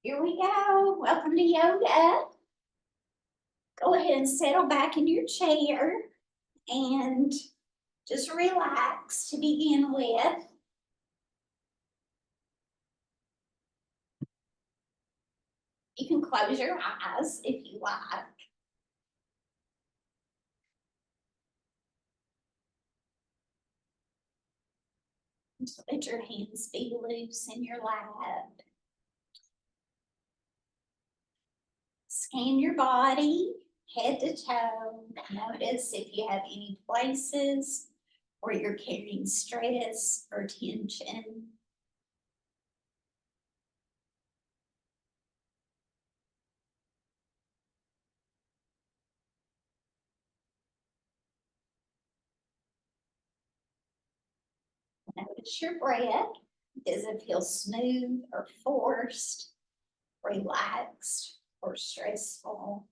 Here we go. Welcome to yoga. Go ahead and settle back in your chair and just relax to begin with. You can close your eyes if you like. Just let your hands be loose in your lap. Scan your body, head to toe. Notice if you have any places where you're carrying stress or tension. Notice your breath. Does it feel smooth or forced, relaxed or stressful?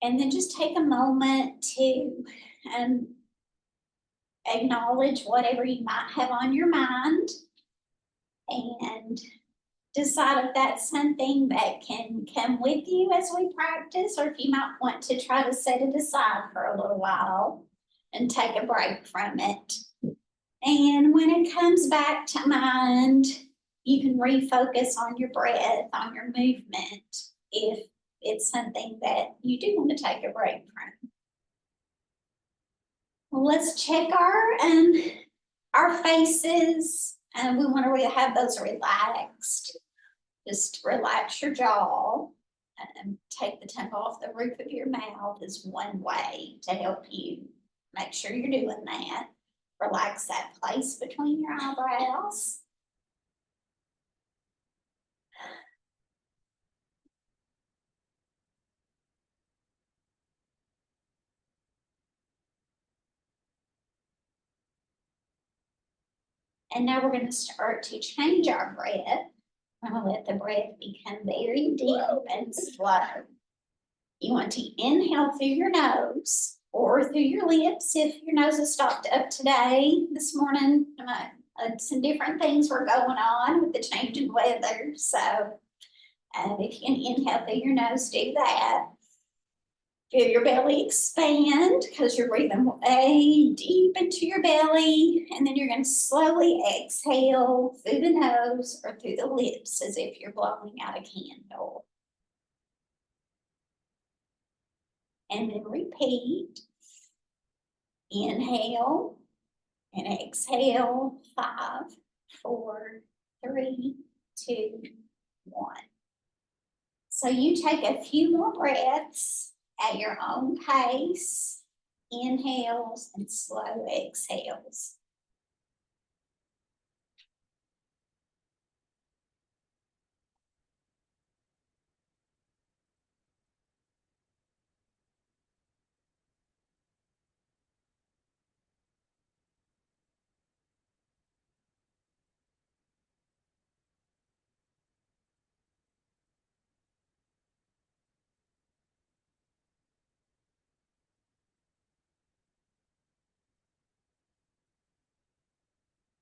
And then just take a moment to acknowledge whatever you might have on your mind and decide if that's something that can come with you as we practice, or if you might want to try to set it aside for a little while and take a break from it. And when it comes back to mind, you can refocus on your breath, on your movement, if it's something that you do want to take a break from. Well, let's check our faces, and we want to have those relaxed. Just relax your jaw and take the tongue off the roof of your mouth is one way to help you make sure you're doing that. Relax that place between your eyebrows. And now we're going to start to change our breath. I'm going to let the breath become very deep and slow. You want to inhale through your nose or through your lips if your nose is stopped up today. This morning, some different things were going on with the change in weather. So if you can inhale through your nose, do that. Feel your belly expand because you're breathing way deep into your belly. And then you're going to slowly exhale through the nose or through the lips as if you're blowing out a candle. And then repeat. Inhale and exhale. 5, 4, 3, 2, 1. So you take a few more breaths at your own pace, inhales and slow exhales.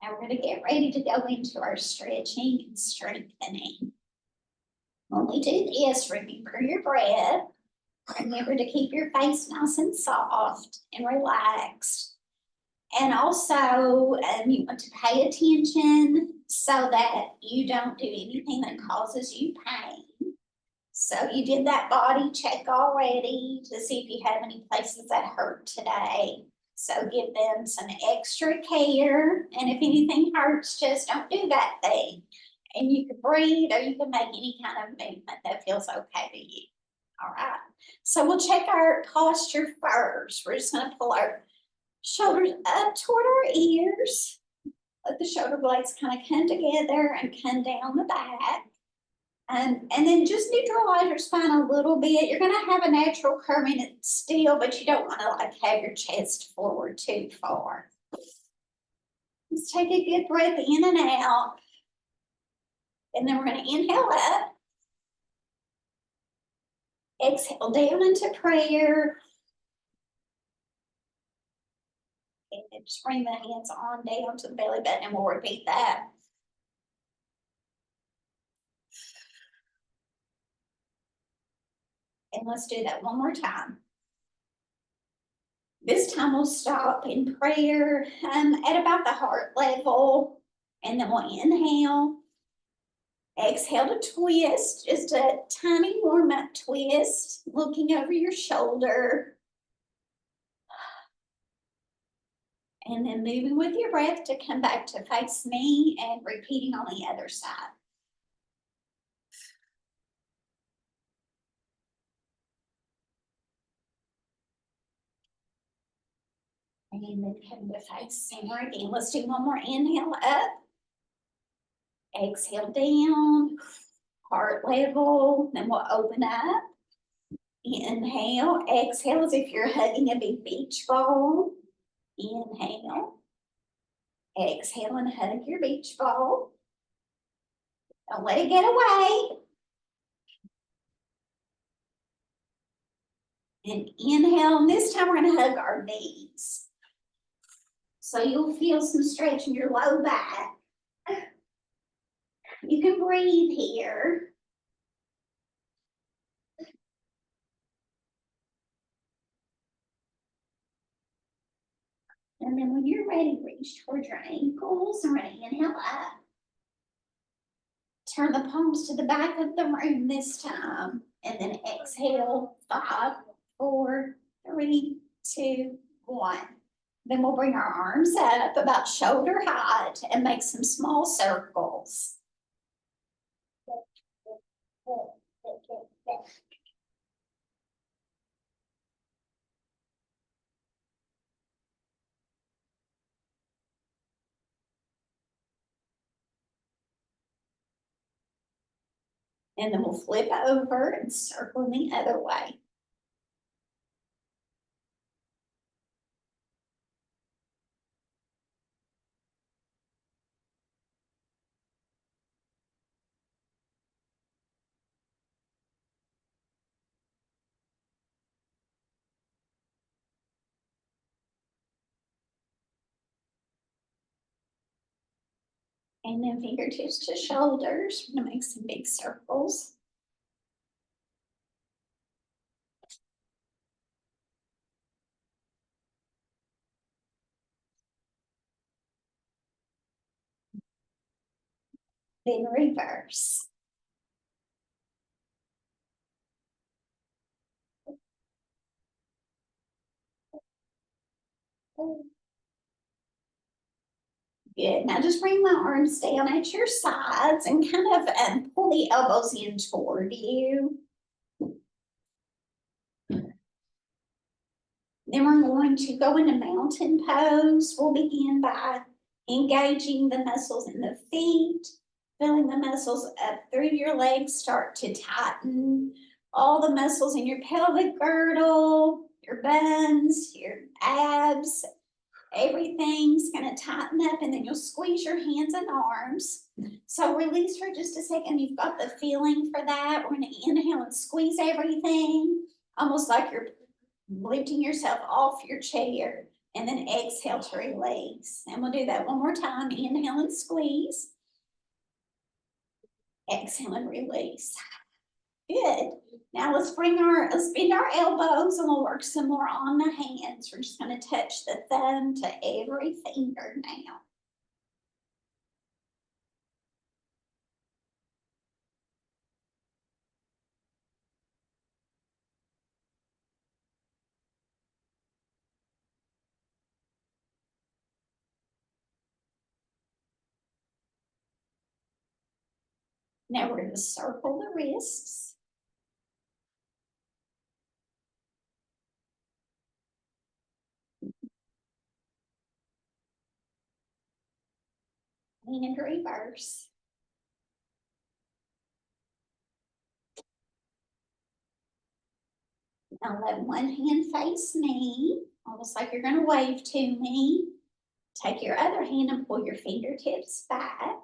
Now we're going to get ready to go into our stretching and strengthening. When we do this, remember your breath. Remember to keep your face nice and soft and relaxed. And also, you want to pay attention so that you don't do anything that causes you pain. So you did that body check already to see if you have any places that hurt today. So give them some extra care. And if anything hurts, just don't do that thing. And you can breathe or you can make any kind of movement that feels okay to you. All right. So we'll check our posture first. We're just going to pull our shoulders up toward our ears. Let the shoulder blades kind of come together and come down the back. And then just neutralize your spine a little bit. You're going to have a natural curve in it still, but you don't want to like have your chest forward too far. Let's take a good breath in and out. And then we're going to inhale up. Exhale down into prayer. Just bring the hands on down to the belly button and we'll repeat that. And let's do that one more time. This time we'll stop in prayer at about the heart level, and then we'll inhale. Exhale to twist, just a tiny warm-up twist, looking over your shoulder. And then moving with your breath to come back to face me and repeating on the other side. And then come to face center again. Let's do one more inhale up. Exhale down, heart level. Then we'll open up. Inhale, exhale as if you're hugging a big beach ball. Inhale. Exhale and hug your beach ball. Don't let it get away. And inhale, and this time we're going to hug our knees. So you'll feel some stretch in your low back. You can breathe here. And then when you're ready, reach towards your ankles and we're going to inhale up. Turn the palms to the back of the room this time. And then exhale, 5, 4, 3, 2, 1. Then we'll bring our arms up about shoulder height and make some small circles. And then we'll flip over and circle in the other way. And then fingertips to shoulders. We're gonna make some big circles. Then reverse. Good. Now just bring my arms down at your sides and kind of pull the elbows in toward you. Then we're going to go into mountain pose. We'll begin by engaging the muscles in the feet, feeling the muscles up through your legs start to tighten. All the muscles in your pelvic girdle, your buns, your abs, everything's gonna tighten up, and then you'll squeeze your hands and arms. So release for just a second. You've got the feeling for that. We're gonna inhale and squeeze everything, almost like you're lifting yourself off your chair, and then exhale to release. And we'll do that one more time. Inhale and squeeze. Exhale and release. Good. Now let's bend our elbows and we'll work some more on the hands. We're just going to touch the thumb to every finger now. Now we're going to circle the wrists. And reverse. Now let one hand face me, almost like you're going to wave to me. Take your other hand and pull your fingertips back.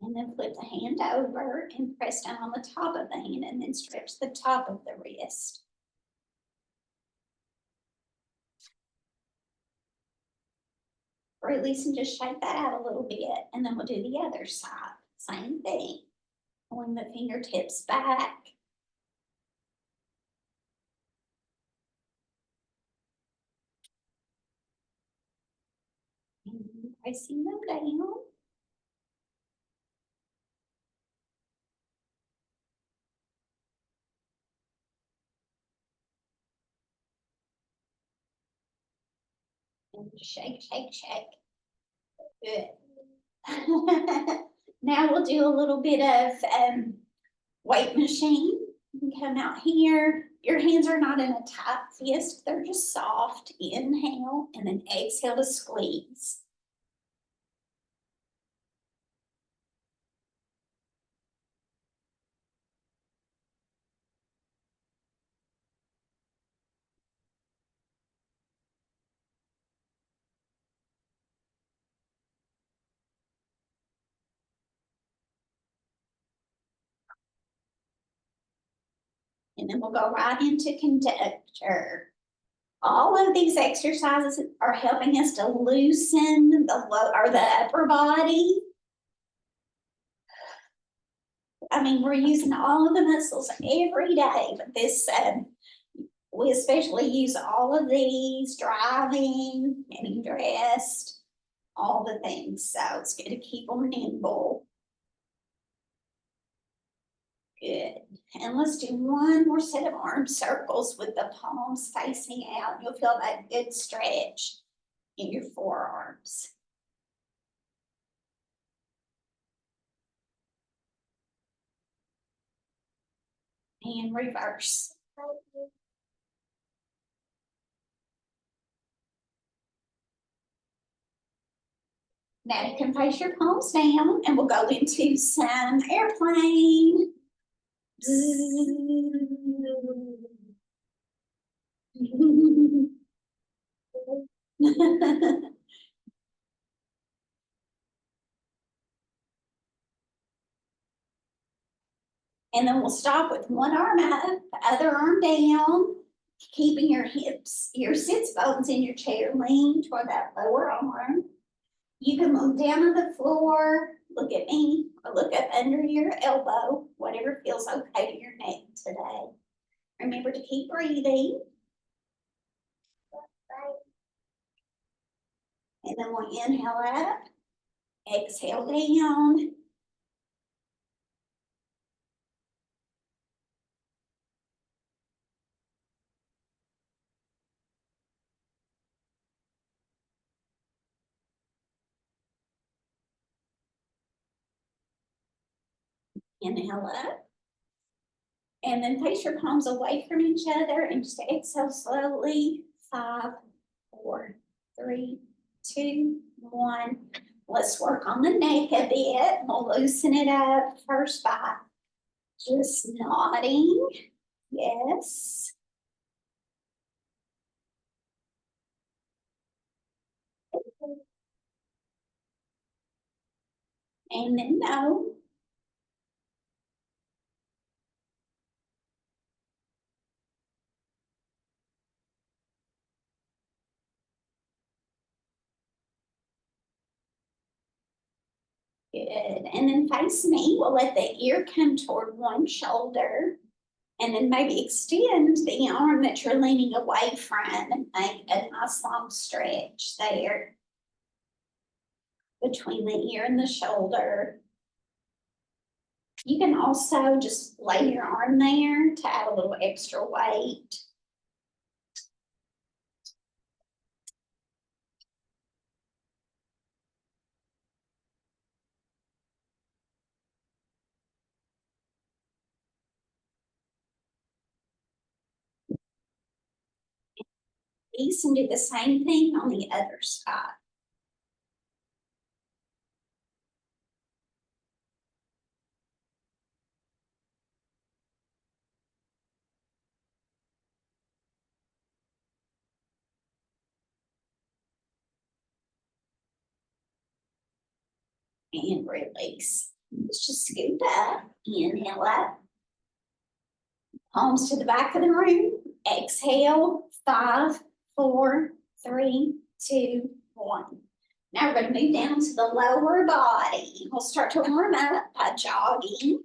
And then flip the hand over and press down on the top of the hand and then stretch the top of the wrist. Release and just shake that out a little bit, and then we'll do the other side. Same thing. Pulling the fingertips back. And pressing them down. And shake, shake, shake. Good. Now we'll do a little bit of weight machine. You can come out here. Your hands are not in a tight fist. They're just soft. Inhale and then exhale to squeeze. And then we'll go right into conductor. All of these exercises are helping us to loosen the low or the upper body. I mean, we're using all of the muscles every day, but this, we especially use all of these, driving, getting dressed, all the things. So it's good to keep them nimble. Good. And let's do one more set of arm circles with the palms facing out. You'll feel that good stretch in your forearms. And reverse. Now you can place your palms down and we'll go into some airplane. And then we'll stop with one arm up, other arm down, keeping your hips, your sits bones in your chair, lean toward that lower arm. You can look down on the floor, look at me, or look up under your elbow, whatever feels okay to your neck today. Remember to keep breathing. And then we'll inhale up, exhale down. Inhale up. And then place your palms away from each other and just exhale slowly. 5, 4, 3, 2, 1. Let's work on the neck a bit. We'll loosen it up first by just nodding. Yes. And then no. Good. And then face me. We'll let the ear come toward one shoulder. And then maybe extend the arm that you're leaning away from and make a nice long stretch there between the ear and the shoulder. You can also just lay your arm there to add a little extra weight. You can do the same thing on the other side. And release. Let's just scoop up, inhale up. Palms to the back of the room. Exhale, 5, 4, 3, 2, 1. Now we're going to move down to the lower body. We'll start to warm up by jogging.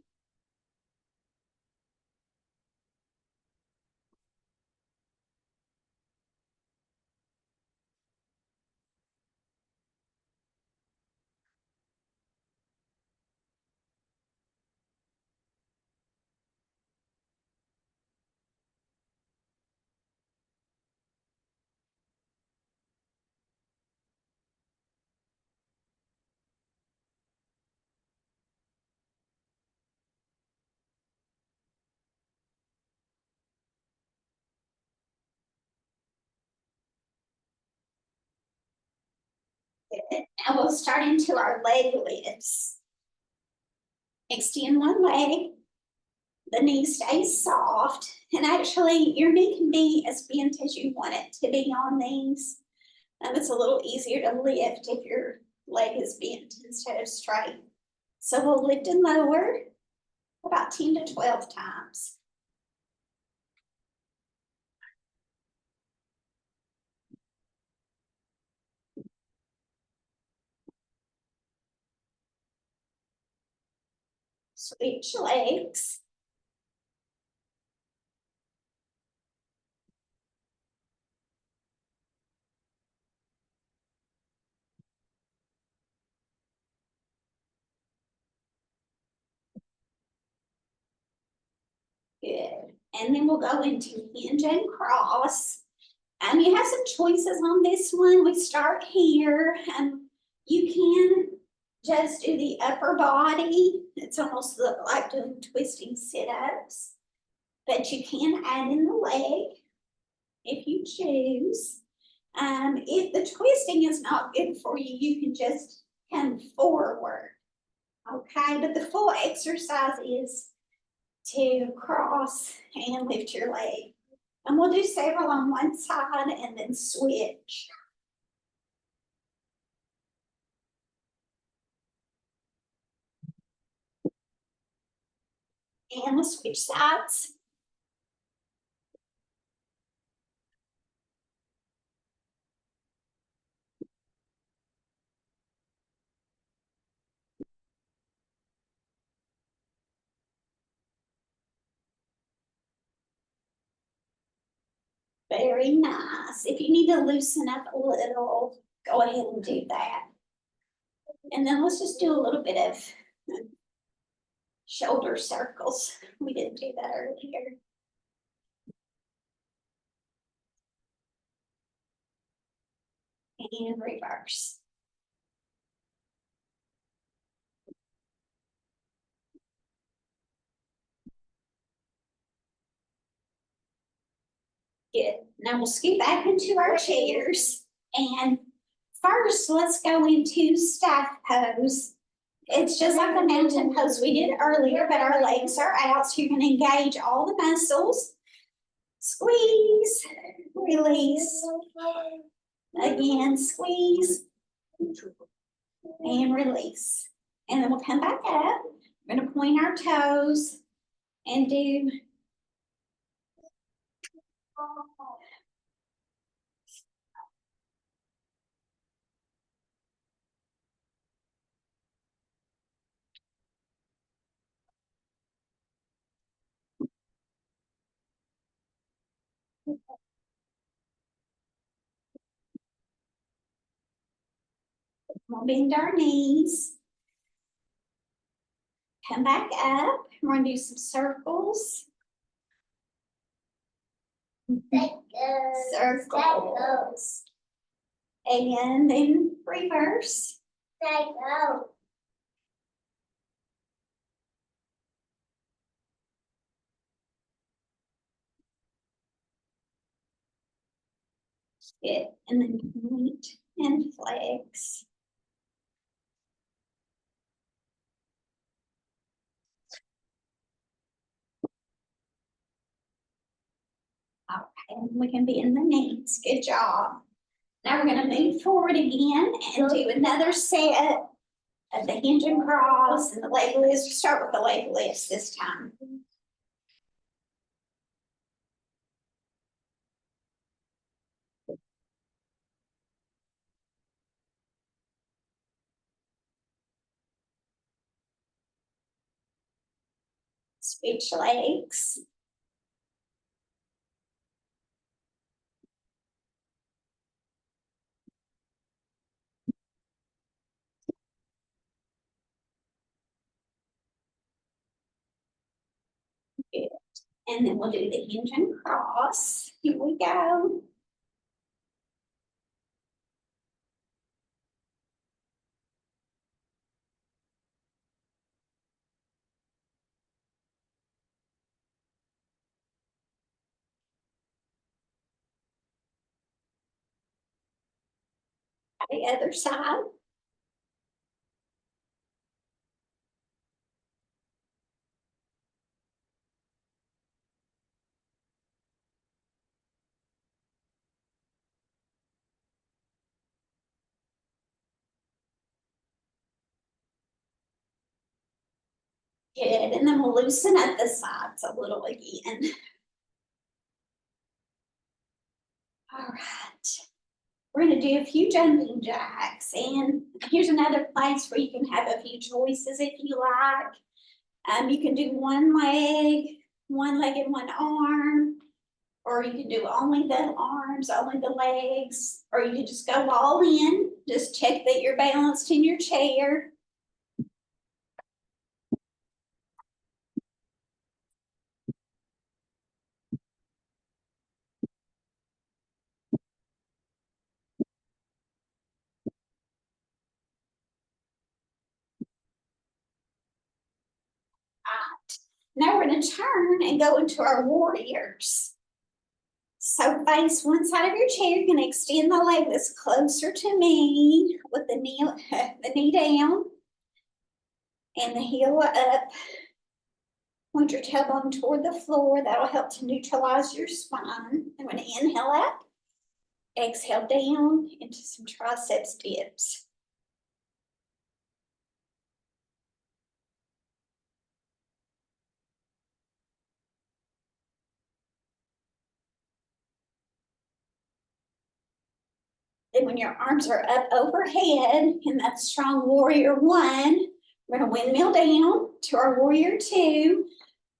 Now we'll start into our leg lifts. Extend one leg. The knee stays soft. And actually, your knee can be as bent as you want it to be on these. It's a little easier to lift if your leg is bent instead of straight. So we'll lift and lower about 10 to 12 times. Switch legs. Good. And then we'll go into hinge and cross. You have some choices on this one. We start here. You can just do the upper body. It's almost like doing twisting sit-ups. But you can add in the leg if you choose. If the twisting is not good for you, you can just come forward. Okay, but the full exercise is to cross and lift your leg. And we'll do several on one side and then switch. And we'll switch sides. Very nice. If you need to loosen up a little, go ahead and do that. And then let's just do a little bit of shoulder circles. We didn't do that earlier. And reverse. Good. Now we'll scoot back into our chairs. And first, let's go into staff pose. It's just like the mountain pose we did earlier, but our legs are out, so you can engage all the muscles. Squeeze, release. Again, squeeze and release. And then we'll come back up. We're going to point our toes and do we'll bend our knees. Come back up. We're going to do some circles. Circles. And then reverse. Good. And then point and flex. Okay, and we can be in the knees. Good job. Now we're going to move forward again and do another set At the hinge and cross and the leg lifts. Start with the leg lifts this time. Switch legs. Good. And then we'll do the hinge and cross. Here we go. The other side. Good, and then we'll loosen up the sides a little again. All right. We're gonna do a few jumping jacks, and here's another place where you can have a few choices if you like. You can do one leg and one arm, or you can do only the arms, only the legs, or you can just go all in. Just check that you're balanced in your chair. Now we're gonna turn and go into our warriors. So face one side of your chair, you're gonna extend the leg that's closer to me with the knee down and the heel up. Point your tailbone toward the floor. That'll help to neutralize your spine. I'm gonna inhale up, exhale down into some triceps dips. Then when your arms are up overhead in that strong warrior one, we're gonna windmill down to our warrior two.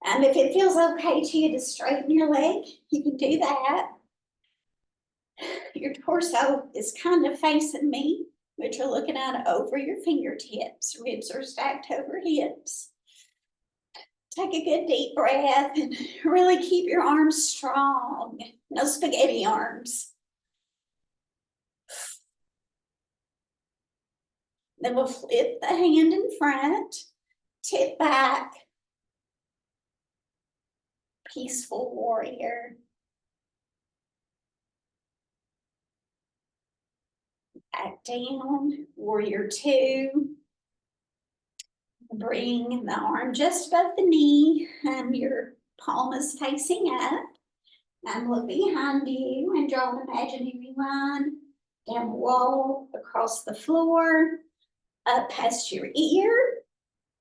If it feels okay to you to straighten your leg, you can do that. Your torso is kind of facing me, but you're looking out over your fingertips. Ribs are stacked over hips. Take a good deep breath and really keep your arms strong. No spaghetti arms. Then we'll flip the hand in front, tip back, peaceful warrior. Back down, warrior two. Bring the arm just above the knee, and your palm is facing up. And look behind you and draw an imaginary line down the wall, across the floor, up past your ear,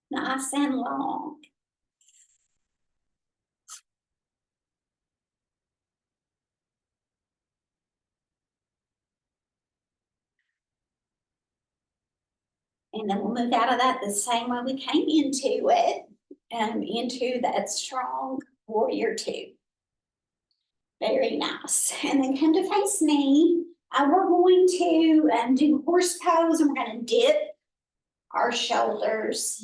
nice and long. And then we'll move out of that the same way we came into it, and into that strong warrior two. Very nice. And then come to face me. We're going to do horse pose, and we're going to dip our shoulders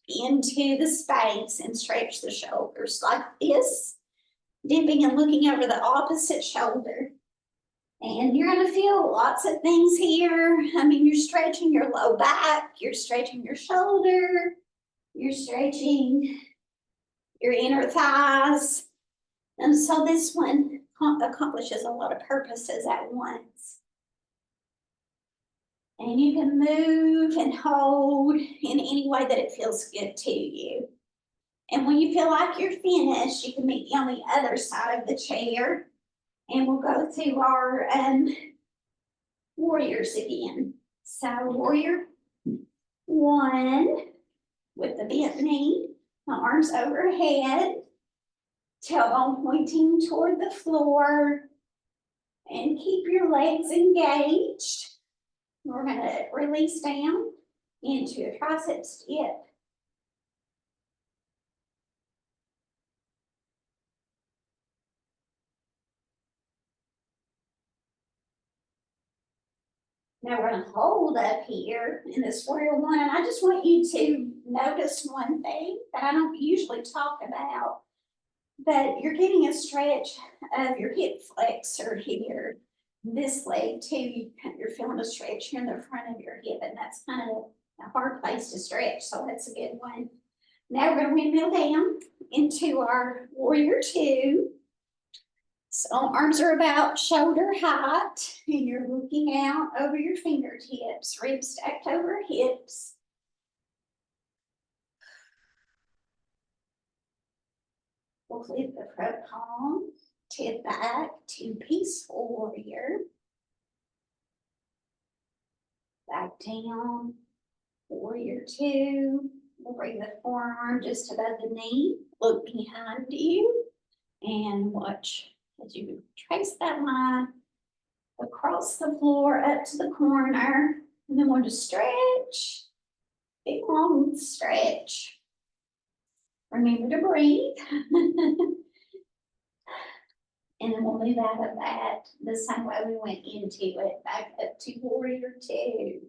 into the space and stretch the shoulders like this, dipping and looking over the opposite shoulder. And you're going to feel lots of things here. You're stretching your low back, you're stretching your shoulder, you're stretching your inner thighs. And so this one accomplishes a lot of purposes at once. And you can move and hold in any way that it feels good to you. And when you feel like you're finished, you can meet me on the other side of the chair, and we'll go through our warriors again. So warrior, One, with the bent knee, my arms overhead, tailbone pointing toward the floor, and keep your legs engaged. We're gonna release down into a tricep dip. Now we're gonna hold up here in this warrior one, and I just want you to notice one thing that I don't usually talk about, but you're getting a stretch of your hip flexor here. This leg too, you're feeling a stretch here in the front of your hip, and that's kind of a hard place to stretch, so that's a good one. Now we're gonna windmill down into our warrior two. So arms are about shoulder height, and you're looking out over your fingertips, ribs stacked over hips. We'll flip the front palm, tip back to peaceful warrior. Back down, warrior two. We'll bring the forearm just above the knee, look behind you, and watch as you trace that line across the floor up to the corner, and then we'll just stretch, big long stretch. Remember to breathe. And then we'll move out of that the same way we went into it, back up to warrior two.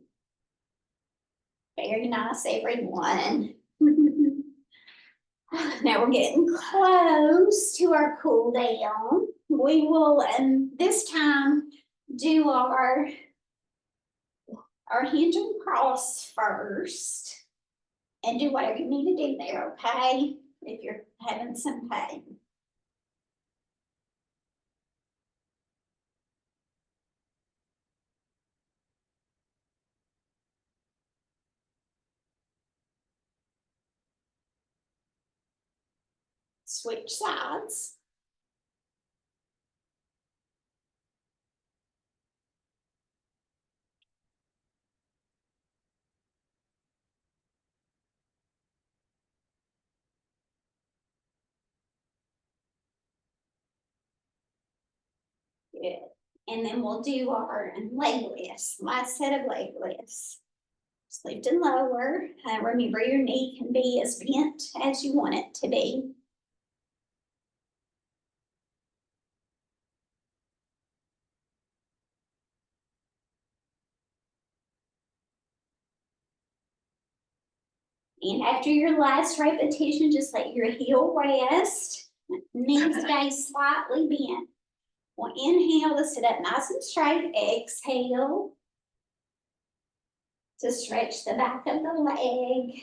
Very nice, everyone. Now we're getting close to our cool down. We will, this time, do our hinge and cross first, and do whatever you need to do there, okay? If you're having some pain. Switch sides. Good. And then we'll do our leg lifts, last set of leg lifts. Just lift and lower. Remember, your knee can be as bent as you want it to be. And after your last repetition, just let your heel rest. Knee stay slightly bent. We'll inhale to sit up nice and straight. Exhale to stretch the back of the leg.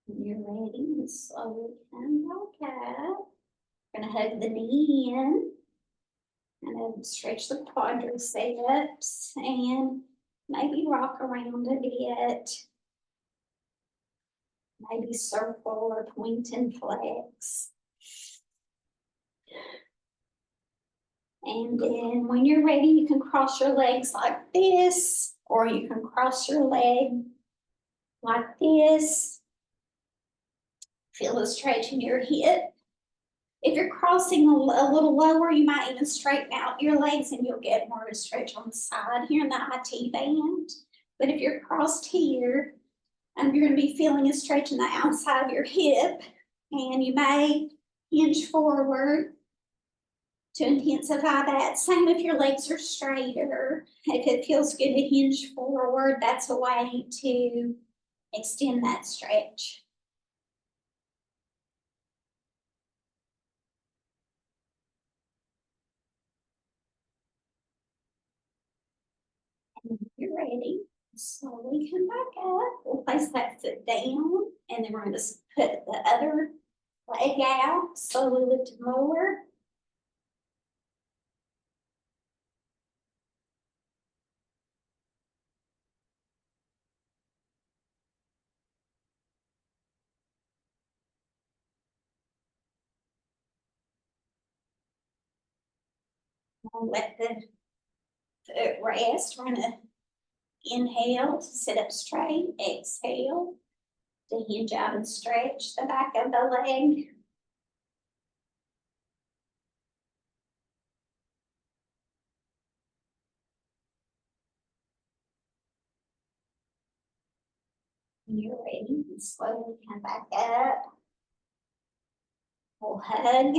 When you're ready, slowly come back up. We're gonna hug the knee in. And then stretch the quadriceps and maybe rock around a bit. Maybe circle or point and flex. And then when you're ready, you can cross your legs like this, or you can cross your leg like this. Feel the stretch in your hip. If you're crossing a little lower, you might even straighten out your legs and you'll get more of a stretch on the side here in the IT band. But if you're crossed here, you're going to be feeling a stretch in the outside of your hip, and you may hinge forward to intensify that. Same if your legs are straighter. If it feels good to hinge forward, that's a way to extend that stretch. And when you're ready, slowly come back up. We'll place that foot down, and then we're going to put the other leg out, slowly lift and lower. I'll let the foot rest. We're gonna inhale to sit up straight, exhale to hinge out and stretch the back of the leg. When you're ready, you can slowly come back up. We'll hug.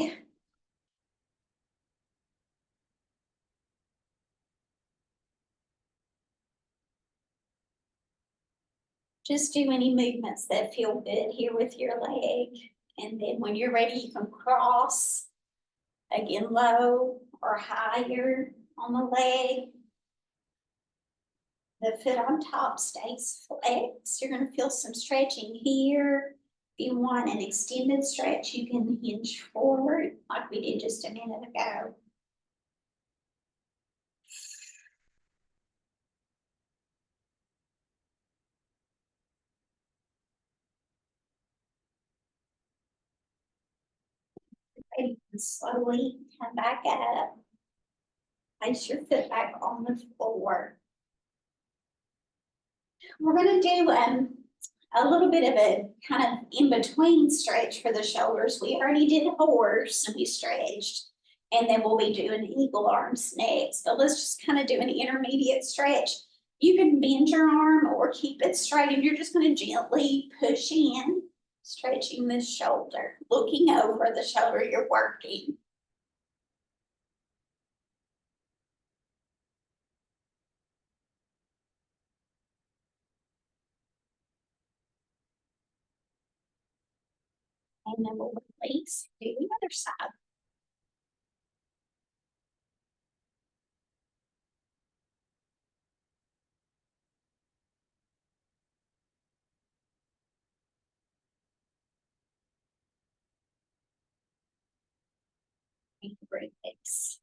Just do any movements that feel good here with your leg. And then when you're ready, you can cross again, low or higher on the leg. The foot on top stays flexed. You're going to feel some stretching here. If you want an extended stretch, you can hinge forward like we did just a minute ago. You can slowly come back up. Place your foot back on the floor. We're going to do a little bit of a kind of in-between stretch for the shoulders. We already did horse and we stretched, and then we'll be doing eagle arms next. So let's just kind of do an intermediate stretch. You can bend your arm or keep it straight, and you're just going to gently push in, stretching the shoulder, looking over the shoulder you're working. And then we'll release, do the other side. Release.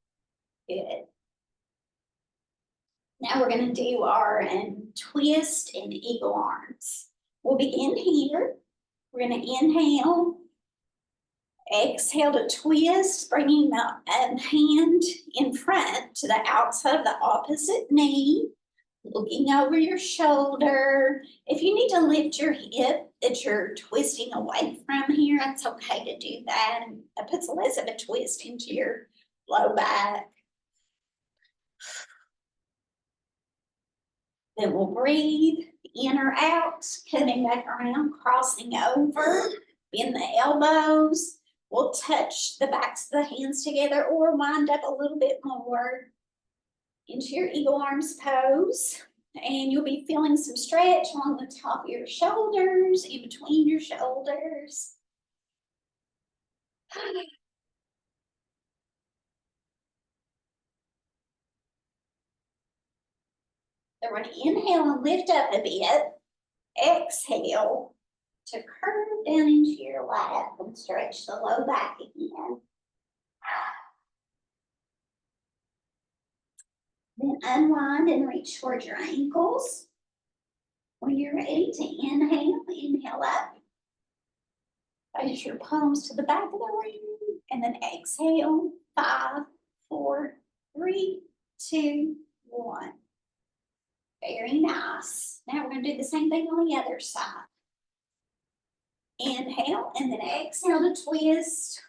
Good. Now we're going to do our twist and eagle arms. We'll begin here. We're going to inhale, exhale to twist, bringing the hand in front to the outside of the opposite knee, looking over your shoulder. If you need to lift your hip that you're twisting away from here, it's okay to do that. And it puts less of a twist into your low back. Then we'll breathe in or out, coming back around, crossing over, bend the elbows. We'll touch the backs of the hands together or wind up a little bit more into your eagle arms pose. And you'll be feeling some stretch along the top of your shoulders, in between your shoulders. So we're going to inhale and lift up a bit. Exhale to curve down into your lap and stretch the low back again. Then unwind and reach towards your ankles. When you're ready to inhale up. Place your palms to the back of the room and then exhale. 5, 4, 3, 2, 1. Very nice. Now we're going to do the same thing on the other side. Inhale and then exhale to twist.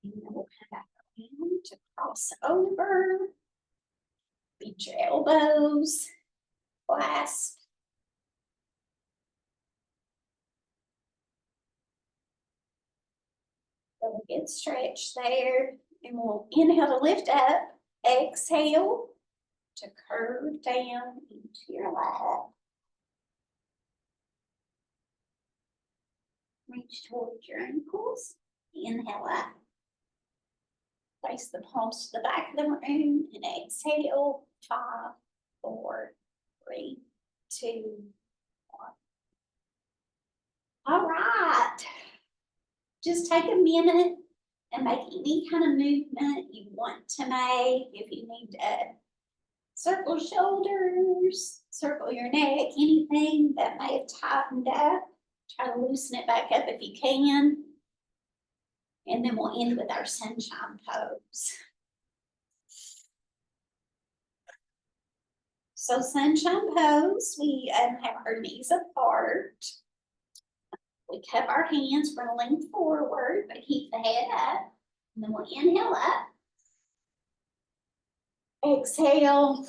And then we'll come back around to cross over. Beat your elbows. Clasp. So a good stretch there. And we'll inhale to lift up. Exhale to curve down into your lap. Reach towards your ankles. Inhale up. Place the palms to the back of the room and exhale. 5, 4, 3, 2, 1. All right. Just take a minute and make any kind of movement you want to make. If you need to Circle shoulders, circle your neck, anything that may have tightened up. Try to loosen it back up if you can. And then we'll end with our sunshine pose. So sunshine pose, we have our knees apart. We cup our hands, we're gonna lean forward, but keep the head up. And then we'll inhale up. Exhale.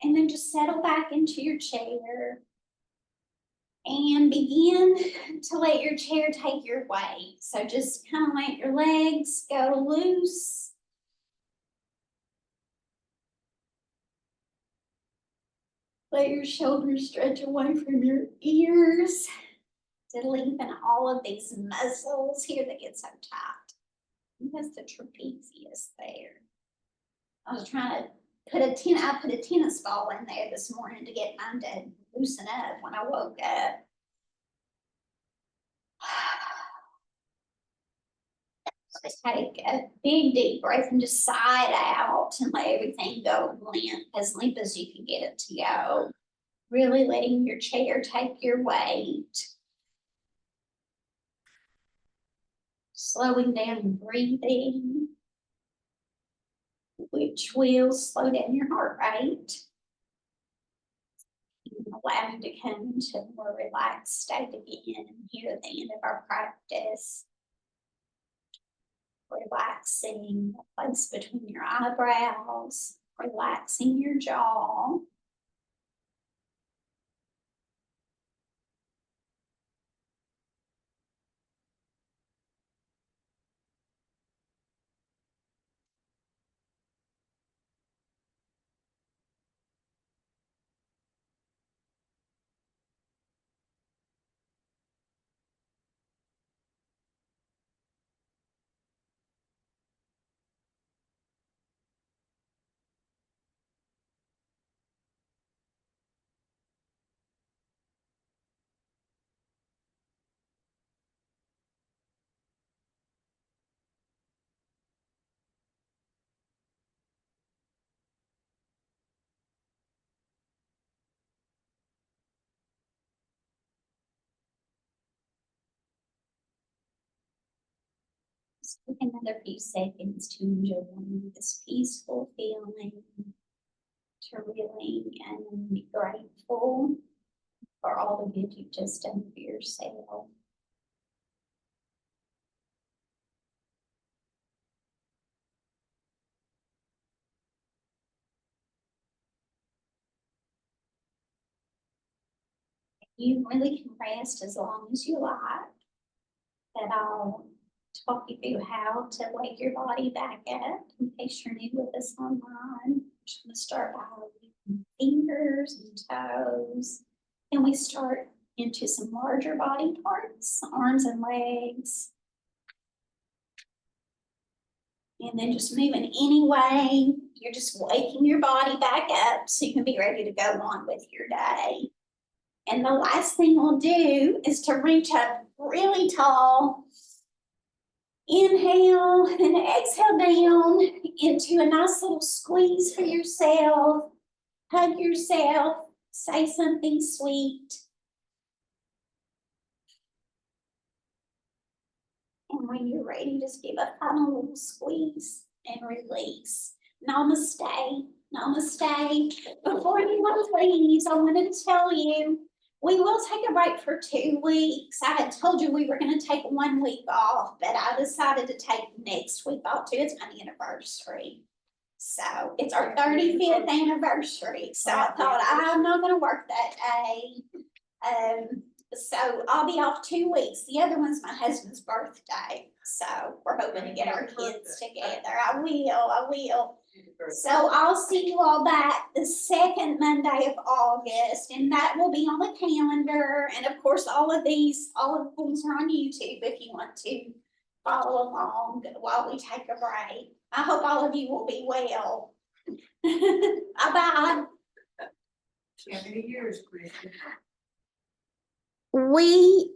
And then just settle back into your chair. And begin to let your chair take your weight. So just kind of let your legs go loose. Let your shoulders stretch away from your ears to lengthen all of these muscles here that get so tight. That's the trapezius there. I was trying to put a tennis ball in there this morning to get mine to loosen up when I woke up. Just take a big deep breath and just sigh it out and let everything go limp as you can get it to go. Really letting your chair take your weight. Slowing down your breathing, which will slow down your heart rate. And allow you to come into a more relaxed state again here at the end of our practice. Relaxing the place between your eyebrows, relaxing your jaw. Just take another few seconds to enjoy this peaceful feeling, to really be grateful for all the good you've just done for yourself. You really can rest as long as you like, but I'll talk you through how to wake your body back up in case you're new with us online. I'm just going to start by using fingers and toes. And we start into some larger body parts, arms and legs. And then just moving any way. You're just waking your body back up so you can be ready to go on with your day. And the last thing we'll do is to reach up really tall. Inhale and exhale down into a nice little squeeze for yourself. Hug yourself. Say something sweet. And when you're ready, just give a final little squeeze and release. Namaste. Namaste. Before you leave, I wanted to tell you, we will take a break for 2 weeks. I had told you we were going to take 1 week off, but I decided to take next week off too. It's my anniversary. So it's our 35th anniversary. So I thought I'm not going to work that day. So I'll be off 2 weeks. The other one's my husband's birthday. So we're hoping to get our kids together. I will. So I'll see you all back the second Monday of August, and that will be on the calendar. And of course, all of the things are on YouTube if you want to follow along while we take a break. I hope all of you will be well. Bye-bye. How many years, Chris? We